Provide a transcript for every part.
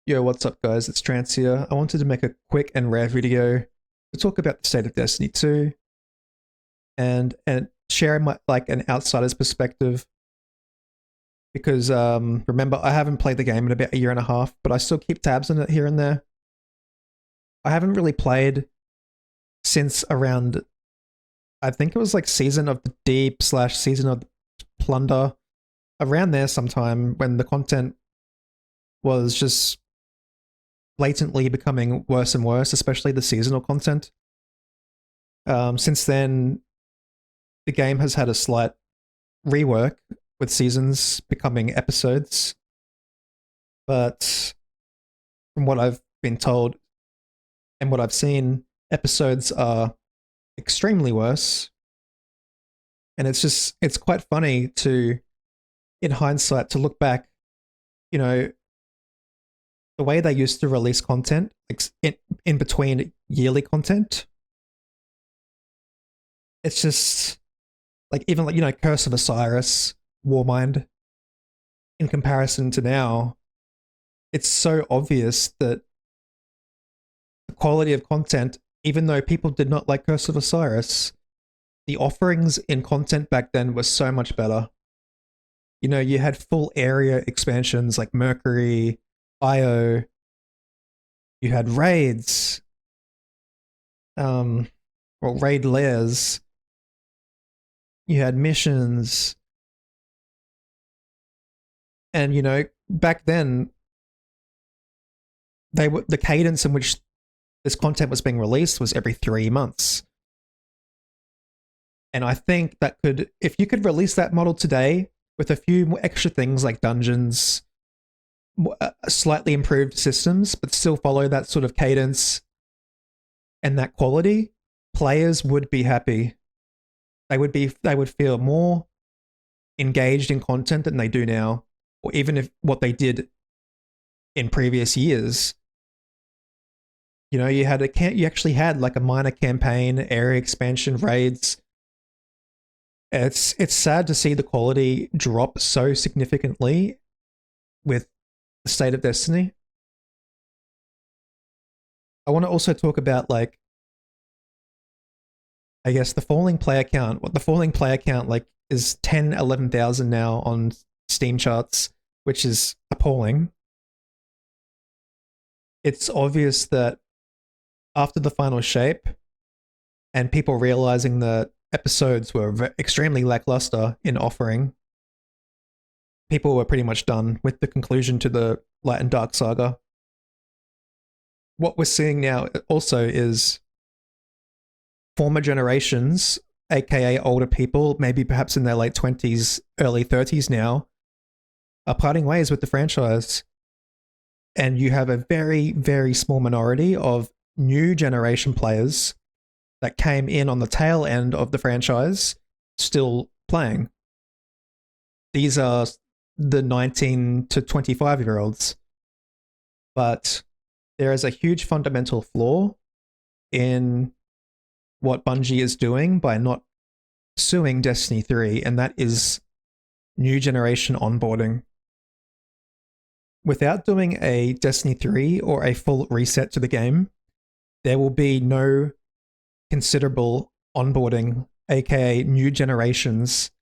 Yo, what's up guys? It's Trance here. I wanted to make a quick and rare video to talk about the state of Destiny 2 and share my like an outsider's perspective because remember I haven't played the game in about a year and a half, but I still keep tabs on it here and there. I haven't really played since around I think it was like Season of the Deep / Season of the Plunder, around there sometime when the content was just blatantly becoming worse and worse, especially the seasonal content. Since then, the game has had a slight rework with seasons becoming episodes. But from what I've been told and what I've seen, episodes are extremely worse. And it's quite funny to, in hindsight, to look back, you know, the way they used to release content, like in between yearly content, it's just like even like Curse of Osiris, Warmind, in comparison to now, it's so obvious that the quality of content, even though people did not like Curse of Osiris, the offerings in content back then were so much better. You had full area expansions like Mercury, IO, you had raids, raid layers, you had missions, and back then the cadence in which this content was being released was every 3 months. And I think that if you could release that model today with a few extra things like dungeons, slightly improved systems, but still follow that sort of cadence and that quality, players would be happy. They would feel more engaged in content than they do now, or even if what they did in previous years. You actually had like a minor campaign, area expansion, raids. It's sad to see the quality drop so significantly with the state of Destiny. I want to also talk about, like, I guess the falling player count. What the falling player count like is 11,000 now on Steam charts, which is appalling. It's obvious that after the final shape and people realizing that episodes were extremely lackluster in offering, people were pretty much done with the conclusion to the Light and Dark saga. What we're seeing now also is former generations, aka older people, maybe perhaps in their late 20s, early 30s now, are parting ways with the franchise. And you have a very, very small minority of new generation players that came in on the tail end of the franchise still playing. These are the 19 to 25-year-olds. But there is a huge fundamental flaw in what Bungie is doing by not suing Destiny 3, and that is new generation onboarding. Without doing a Destiny 3 or a full reset to the game, there will be no considerable onboarding, aka new generations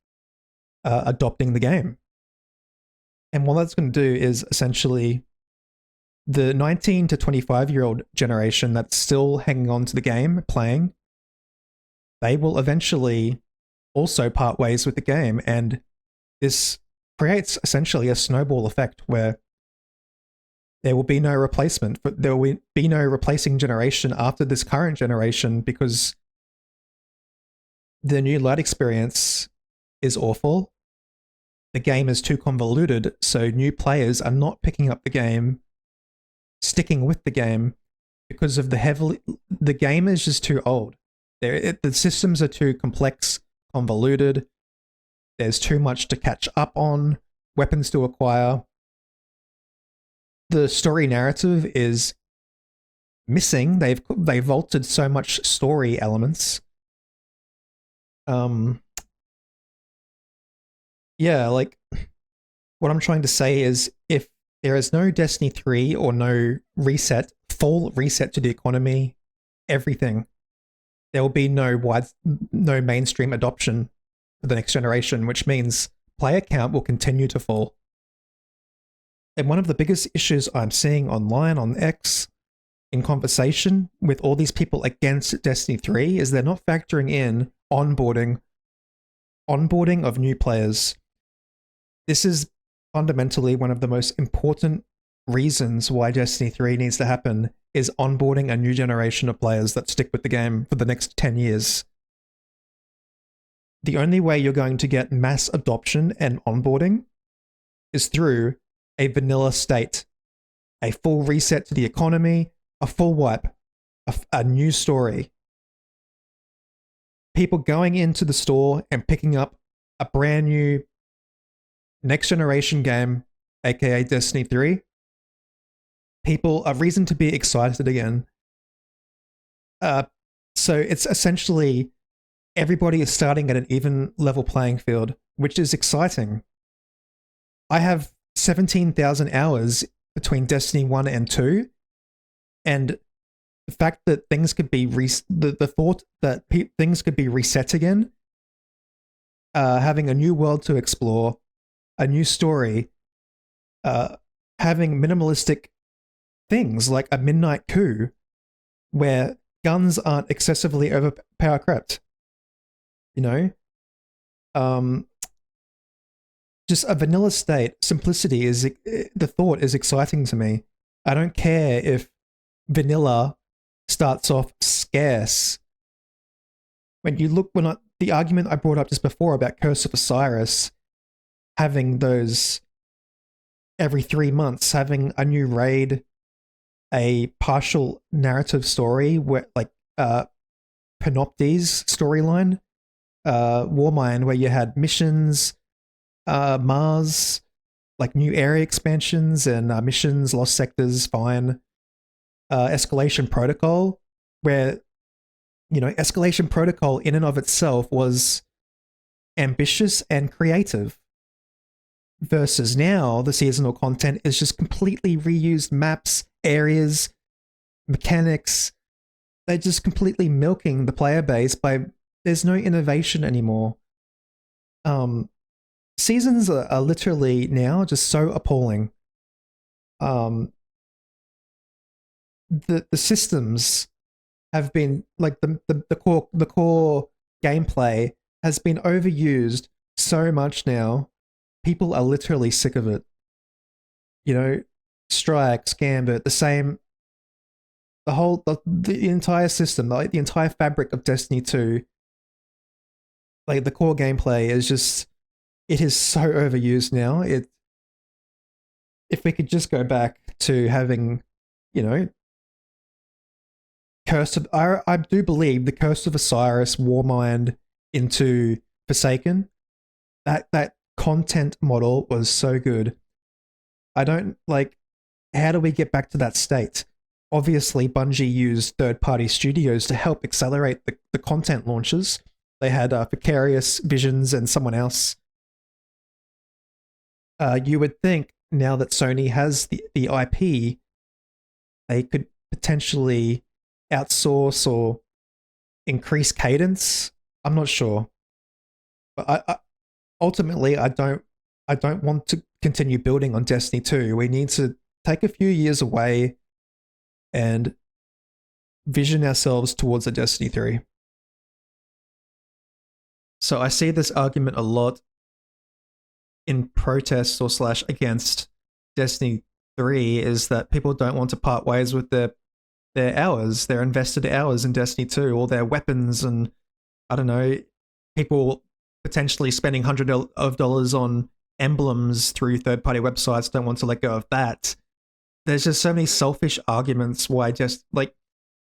adopting the game. And what that's going to do is essentially the 19 to 25-year-old generation that's still hanging on to the game, playing, they will eventually also part ways with the game. And this creates essentially a snowball effect where there will be no replacement. There will be no replacing generation after this current generation because the new light experience is awful. The game is too convoluted, so new players are not picking up the game, sticking with the game, because of the game is just too old. The systems are too complex, convoluted. There's too much to catch up on, weapons to acquire. The story narrative is missing. They've altered so much story elements. Yeah, like what I'm trying to say is if There is no Destiny 3 or no reset, full reset to the economy, everything. There will be no mainstream adoption for the next generation, which means player count will continue to fall. And one of the biggest issues I'm seeing online on X in conversation with all these people against Destiny 3 is they're not factoring in onboarding of new players. This is fundamentally one of the most important reasons why Destiny 3 needs to happen, is onboarding a new generation of players that stick with the game for the next 10 years. The only way you're going to get mass adoption and onboarding is through a vanilla state, a full reset to the economy, a full wipe, a new story. People going into the store and picking up a brand new next generation game, aka Destiny 3. People, a reason to be excited again. So it's essentially everybody is starting at an even level playing field, which is exciting. I have 17,000 hours between Destiny 1 and 2, and the fact that things could be the thought that things could be reset again, having a new world to explore, a new story, having minimalistic things like a midnight coup where guns aren't excessively overpower crept. You know? Just a vanilla state, simplicity is the thought is exciting to me. I don't care if vanilla starts off scarce. When you look, the argument I brought up just before about Curse of Osiris, having those every 3 months, having a new raid, a partial narrative story where like Panoptes storyline, Warmind, where you had missions, Mars, like new area expansions and missions, lost sectors, fine. Escalation Protocol, where, you know, Escalation Protocol in and of itself was ambitious and creative. Versus now, the seasonal content is just completely reused maps, areas, mechanics. They're just completely milking the player base by there's no innovation anymore. Seasons are literally now just so appalling. The systems have been like the core gameplay has been overused so much now. People are literally sick of it. You know, strikes, gambit, the entire system, like the entire fabric of Destiny 2, like the core gameplay is just, it is so overused now. If we could just go back to having, you know, I do believe the Curse of Osiris, Warmind into Forsaken, that content model was so good. I don't like, how do we get back to that state? Obviously, Bungie used third-party studios to help accelerate the content launches. They had Vicarious Visions and someone else. You would think now that Sony has the IP, they could potentially outsource or increase cadence. I'm not sure, but ultimately I don't want to continue building on Destiny 2. We need to take a few years away and vision ourselves towards a Destiny 3. So I see this argument a lot in protests or / against Destiny 3, is that people don't want to part ways with their hours, their invested hours in Destiny 2, or their weapons, and I don't know, people potentially spending $100 on emblems through third-party websites don't want to let go of that. There's just so many selfish arguments why just, like,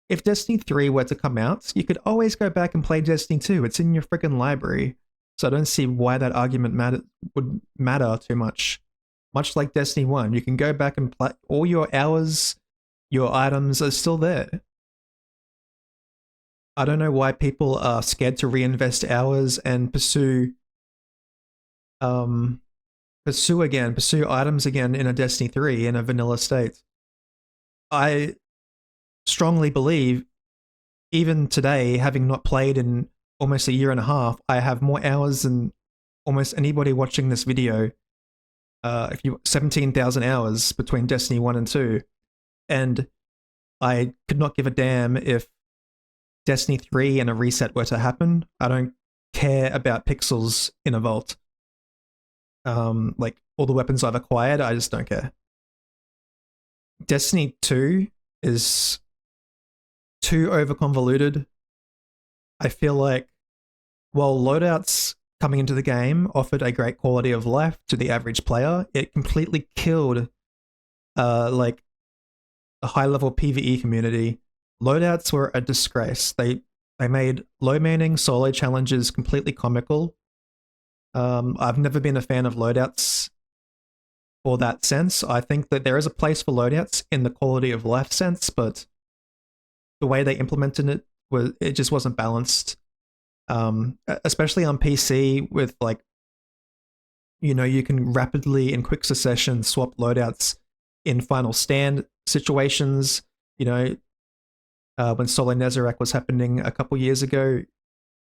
if Destiny 3 were to come out, you could always go back and play Destiny 2. It's in your freaking library. So I don't see why that argument would matter too much. Much like Destiny 1, you can go back and play all your hours, your items are still there. I don't know why people are scared to reinvest hours and pursue pursue items again in a Destiny 3 in a vanilla state. I strongly believe, even today, having not played in almost a year and a half, I have more hours than almost anybody watching this video. If you 17,000 hours between Destiny 1 and 2, and I could not give a damn if Destiny 3 and a reset were to happen. I don't care about pixels in a vault. Like all the weapons I've acquired, I just don't care. Destiny 2 is too over convoluted. I feel like while loadouts coming into the game offered a great quality of life to the average player, it completely killed like a high level PvE community. Loadouts were a disgrace. They made low manning solo challenges completely comical. I've never been a fan of loadouts for that sense. I think that there is a place for loadouts in the quality of life sense, but the way they implemented it just wasn't balanced. Especially on PC with like, you can rapidly in quick succession swap loadouts in final stand situations. When Solo Nezarec was happening a couple years ago,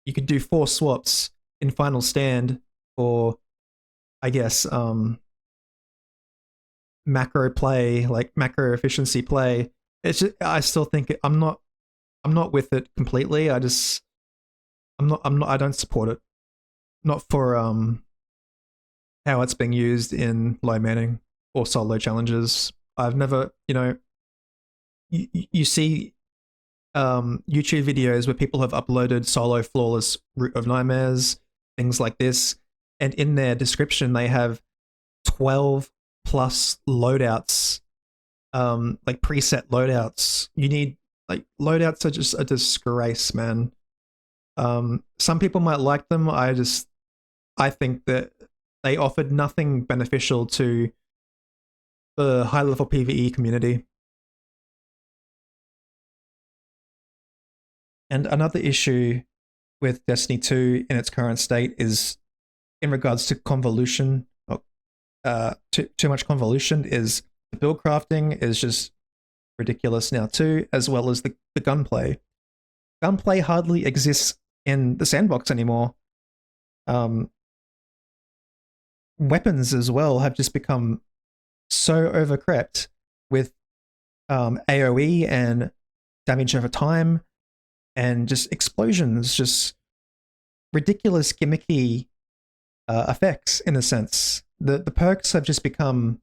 you could do 4 swaps in final stand for, I guess, macro play, like macro efficiency play. It's just, I still think I'm not with it completely. I don't support it. Not for how it's being used in low manning or solo challenges. I've never, you see YouTube videos where people have uploaded solo flawless Root of Nightmares, things like this, and in their description they have 12 plus loadouts, like preset loadouts. You need, like, loadouts are just a disgrace, man. Some people might like them. I think that they offered nothing beneficial to the high level PvE community. And another issue with Destiny 2 in its current state is in regards to convolution. Too much convolution is the build crafting is just ridiculous now too, as well as the gunplay. Gunplay hardly exists in the sandbox anymore. Weapons as well have just become so overcrept with AoE and damage over time and just explosions, just ridiculous gimmicky effects in a sense. The perks have just become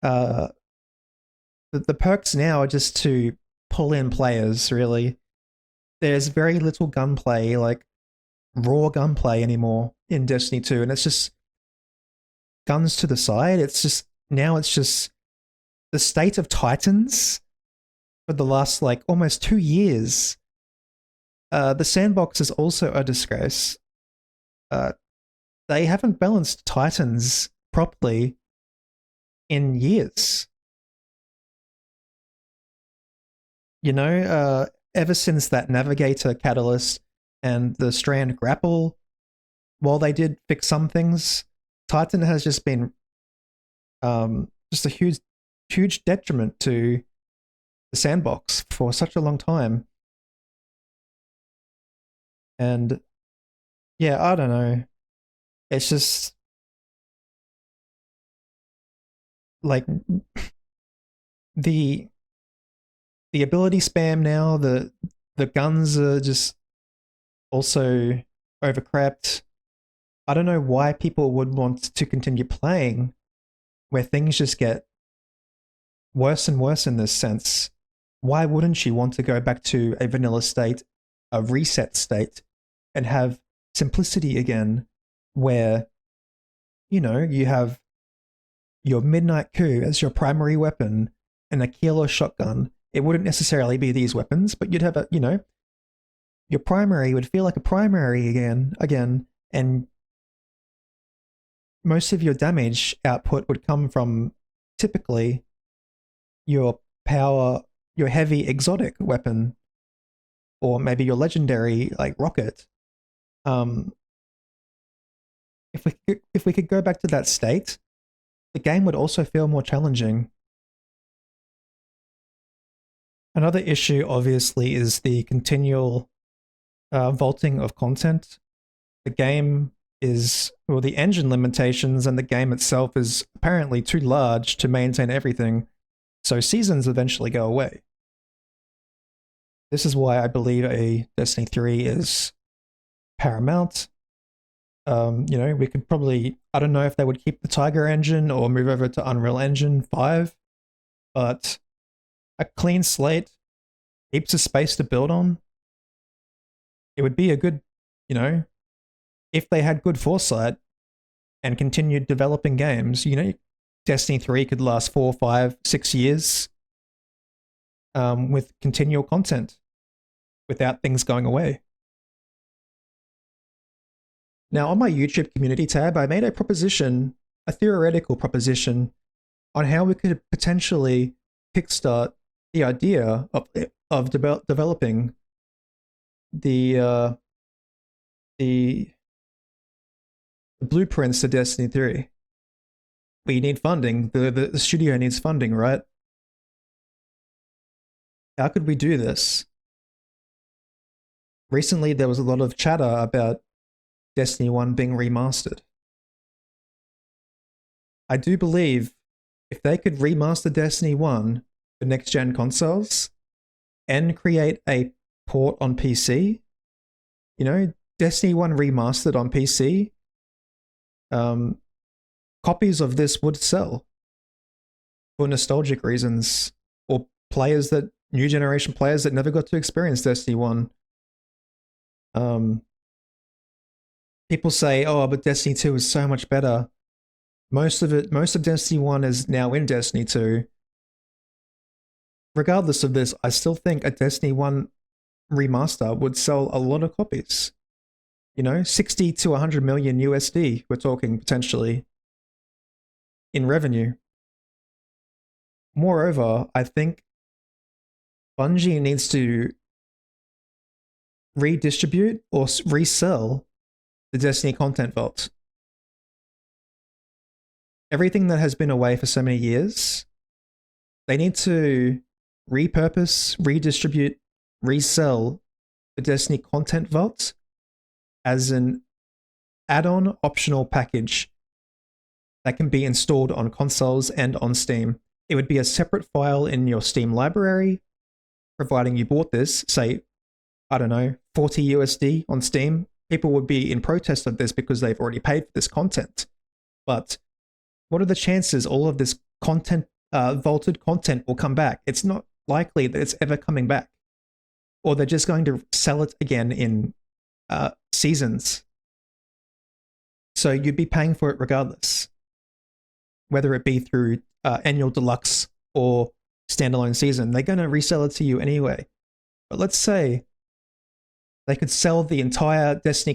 the perks now are just to pull in players, really. There's very little gunplay, like raw gunplay anymore in Destiny 2, and it's just guns to the side. It's just the state of Titans for the last like almost 2 years. The sandbox is also a disgrace. They haven't balanced Titans properly in years. Ever since that Navigator catalyst and the Strand grapple, while they did fix some things, Titan has just been just a huge detriment to the sandbox for such a long time. And yeah, I don't know. It's just like the ability spam now, the guns are just also overcrapped. I don't know why people would want to continue playing where things just get worse and worse in this sense. Why wouldn't you want to go back to a vanilla state, a reset state, and have simplicity again, where, you have your Midnight Coup as your primary weapon and a kilo shotgun. It wouldn't necessarily be these weapons, but you'd have your primary would feel like a primary again, and most of your damage output would come from typically your heavy exotic weapon, or maybe your legendary like rocket. if we could go back to that state, the game would also feel more challenging. Another issue, obviously, is the continual vaulting of content. The game is, well, the engine limitations and the game itself is apparently too large to maintain everything, so seasons eventually go away. This is why I believe a Destiny 3 is paramount. We could probably, I don't know if they would keep the Tiger engine or move over to Unreal Engine 5, but a clean slate, heaps of space to build on. It would be a good, if they had good foresight and continued developing games, Destiny 3 could last 4, 5, 6 years with continual content without things going away. Now, on my YouTube community tab, I made a theoretical proposition, on how we could potentially kickstart the idea of developing the blueprints to Destiny 3. We need funding. The studio needs funding, right? How could we do this? Recently, there was a lot of chatter about Destiny 1 being remastered. I do believe if they could remaster Destiny 1 for next-gen consoles and create a port on PC, Destiny 1 remastered on PC, copies of this would sell for nostalgic reasons, or new generation players that never got to experience Destiny 1. People say, oh, but Destiny 2 is so much better. Most of Destiny 1 is now in Destiny 2. Regardless of this, I still think a Destiny 1 remaster would sell a lot of copies. 60 to 100 million USD, we're talking potentially, in revenue. Moreover, I think Bungie needs to redistribute or resell the Destiny content vault. Everything that has been away for so many years, they need to repurpose, redistribute, resell the Destiny content vault as an add-on optional package that can be installed on consoles and on Steam. It would be a separate file in your Steam library, providing you bought this, say, I don't know, 40 USD on Steam. People would be in protest of this because they've already paid for this content. But what are the chances all of this content, vaulted content, will come back? It's not likely that it's ever coming back. Or they're just going to sell it again in seasons. So you'd be paying for it regardless, whether it be through annual deluxe or standalone season. They're going to resell it to you anyway. But let's say they could sell the entire Destiny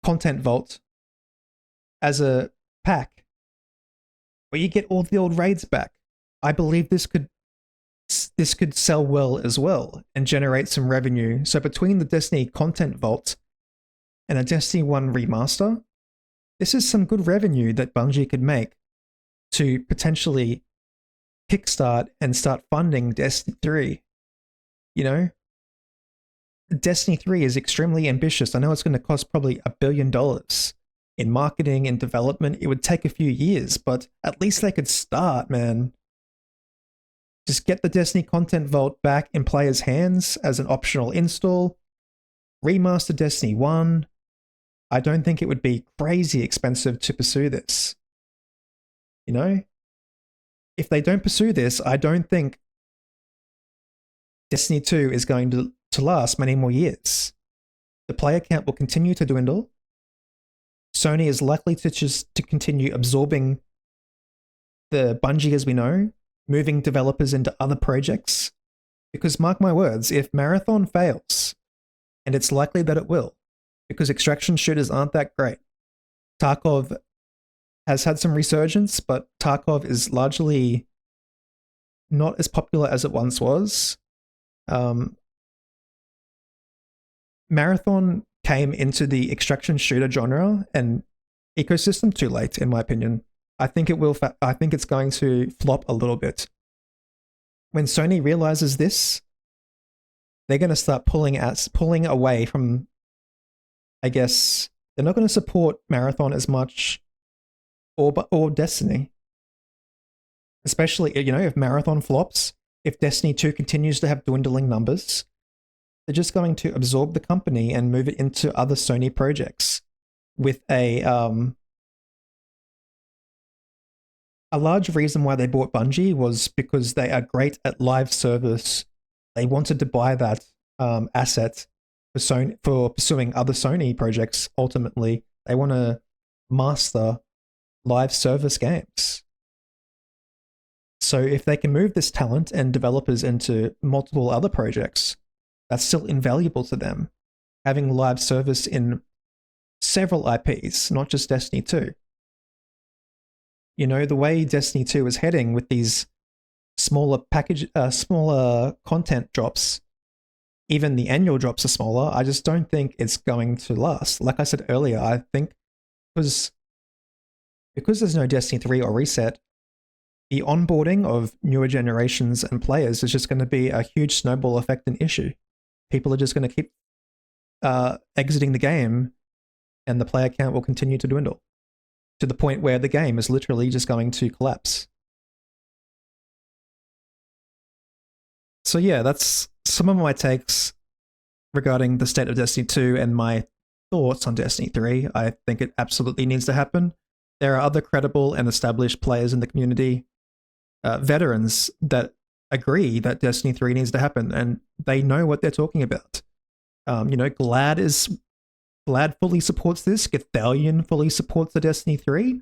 content vault as a pack, where you get all the old raids back. I believe this could sell well as well and generate some revenue. So between the Destiny content vault and a Destiny 1 remaster, this is some good revenue that Bungie could make to potentially kickstart and start funding Destiny 3. Destiny 3 is extremely ambitious. I know it's going to cost probably $1 billion in marketing and development. It would take a few years, but at least they could start, man. Just get the Destiny content vault back in players' hands as an optional install. Remaster Destiny 1. I don't think it would be crazy expensive to pursue this. If they don't pursue this, I don't think Destiny 2 is going to last many more years. The player count will continue to dwindle. Sony is likely to continue absorbing the Bungie as we know, moving developers into other projects. Because mark my words, if Marathon fails, and it's likely that it will, because extraction shooters aren't that great. Tarkov has had some resurgence, but Tarkov is largely not as popular as it once was. Marathon came into the extraction shooter genre and ecosystem too late, in my opinion. I think it will. I think it's going to flop a little bit. When Sony realizes this, they're going to start pulling away from. I guess they're not going to support Marathon as much, or Destiny. Especially, if Marathon flops, if Destiny 2 continues to have dwindling numbers, they're just going to absorb the company and move it into other Sony projects with a large reason why they bought Bungie was because they are great at live service. They wanted to buy that asset for pursuing other Sony projects. Ultimately, they want to master live service games. So if they can move this talent and developers into multiple other projects, that's still invaluable to them. Having live service in several IPs, not just Destiny 2. The way Destiny 2 is heading with these smaller content drops, even the annual drops are smaller. I just don't think it's going to last. Like I said earlier, I think because there's no Destiny 3 or Reset, the onboarding of newer generations and players is just going to be a huge snowball effect and issue. People are just going to keep exiting the game, and the player count will continue to dwindle to the point where the game is literally just going to collapse. So yeah, that's some of my takes regarding the state of Destiny 2 and my thoughts on Destiny 3. I think it absolutely needs to happen. There are other credible and established players in the community, veterans that agree that Destiny 3 needs to happen, and they know what they're talking about. Glad fully supports this. Gathalion fully supports the Destiny 3.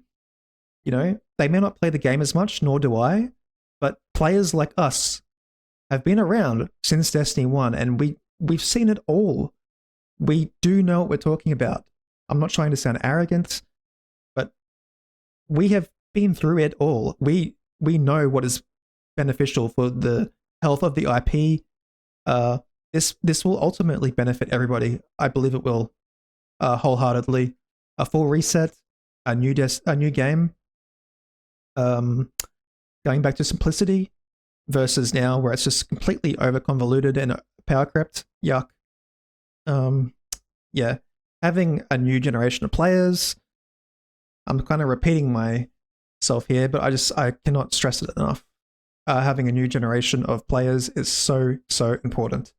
They may not play the game as much, nor do I, but players like us have been around since Destiny 1, and we've seen it all. We do know what we're talking about. I'm not trying to sound arrogant, but we have been through it all. We know what is beneficial for the health of the IP. This will ultimately benefit everybody. I believe it will, wholeheartedly. A full reset, a new game, going back to simplicity versus now where it's just completely over convoluted and power crept. Yuck. Yeah, having a new generation of players. I'm kind of repeating myself here, but I cannot stress it enough. Having a new generation of players is so important.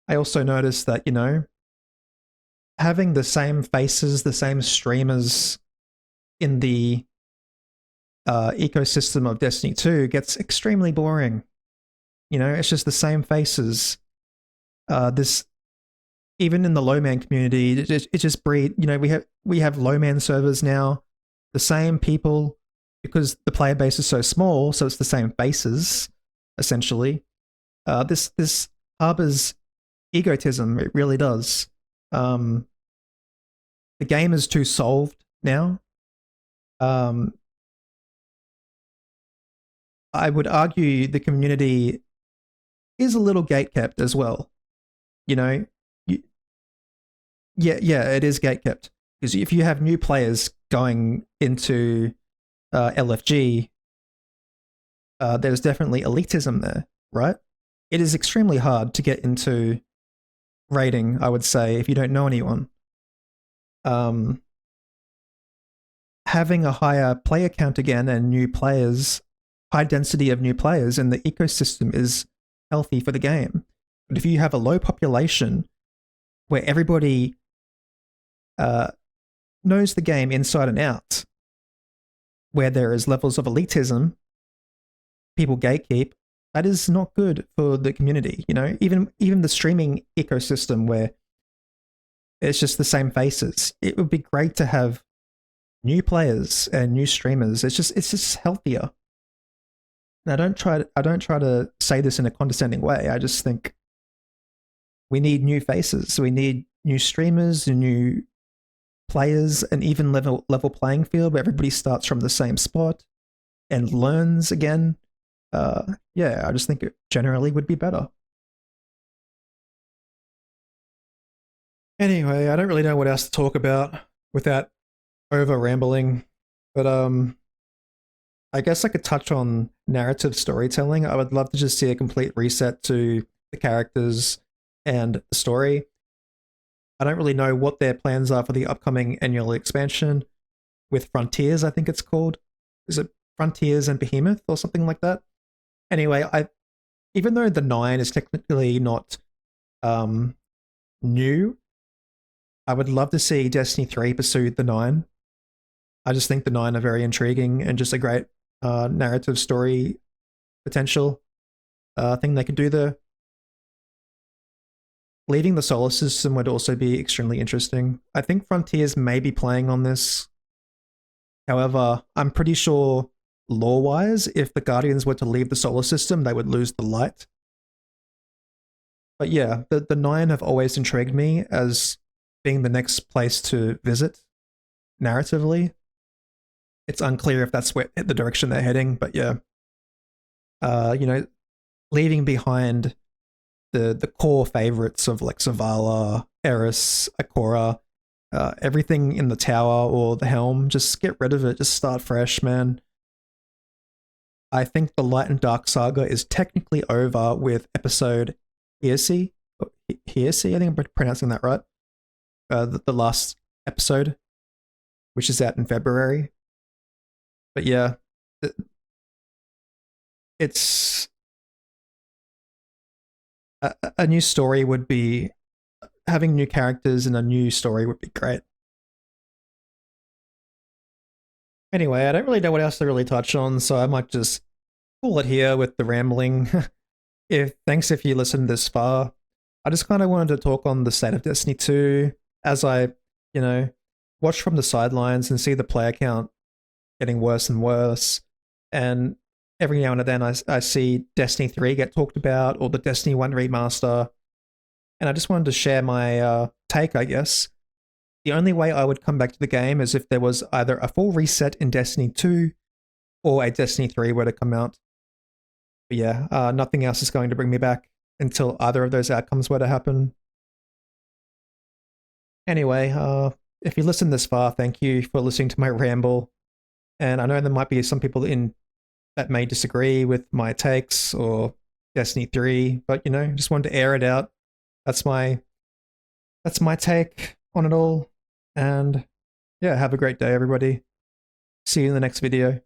I also noticed that, having the same faces, the same streamers in the ecosystem of Destiny 2 gets extremely boring. It's just the same faces. Even in the low man community, it just breed. We have low man servers now, the same people, because the player base is so small, so it's the same faces essentially. This harbors egotism. It really does. The game is too solved now. I would argue the community is a little gatekept as well. Yeah, it is gatekept. Because if you have new players going into LFG, there's definitely elitism there, right? It is extremely hard to get into raiding, I would say, if you don't know anyone. Having a higher player count again and new players, high density of new players in the ecosystem is healthy for the game. But if you have a low population where everybody knows the game inside and out, where there is levels of elitism, people gatekeep, that is not good for the community. Even the streaming ecosystem where it's just the same faces. It would be great to have new players and new streamers. It's just healthier. And I don't try to say this in a condescending way. I just think we need new faces. We need new streamers, new players, an even level playing field where everybody starts from the same spot and learns again. Yeah, I just think it generally would be better. Anyway, I don't really know what else to talk about without over rambling, but I guess I could touch on narrative storytelling. I would love to just see a complete reset to the characters and the story. I don't really know what their plans are for the upcoming annual expansion with Frontiers, I think it's called. Is it Frontiers and Behemoth or something like that? Anyway, I even though the 9 is technically not um new, I would love to see Destiny 3 pursue the 9. I just think the 9 are very intriguing and just a great narrative story potential thing they could do there. Leaving the solar system would also be extremely interesting. I think Frontiers may be playing on this. However, I'm pretty sure lore-wise, if the Guardians were to leave the solar system, they would lose the light. But yeah, the 9 have always intrigued me as being the next place to visit narratively. It's unclear if that's where the direction they're heading, but yeah. You know, leaving behind the core favorites of like Zavala, Eris, Akora, everything in the tower or the helm, just get rid of it. Just start fresh, man. I think the Light and Dark saga is technically over with episode Heresy. Heresy, I think I'm pronouncing that right. The last episode, which is out in February. But yeah, it's a new story would be having new characters and a new story would be great. Anyway, I don't really know what else to really touch on, so I might just call it here with the rambling. If thanks if you listened this far. I just kind of wanted to talk on the state of Destiny 2 as I, you know, watch from the sidelines and see the player count getting worse and worse. And every now and then I see Destiny 3 get talked about or the Destiny 1 remaster. And I just wanted to share my take, I guess. The only way I would come back to the game is if there was either a full reset in Destiny 2 or a Destiny 3 were to come out. But yeah, nothing else is going to bring me back until either of those outcomes were to happen. Anyway, if you listened this far, thank you for listening to my ramble. And I know there might be some people in that may disagree with my takes or Destiny 3, but you know, just wanted to air it out. That's my take on it all. And yeah, have a great day, everybody. See you in the next video.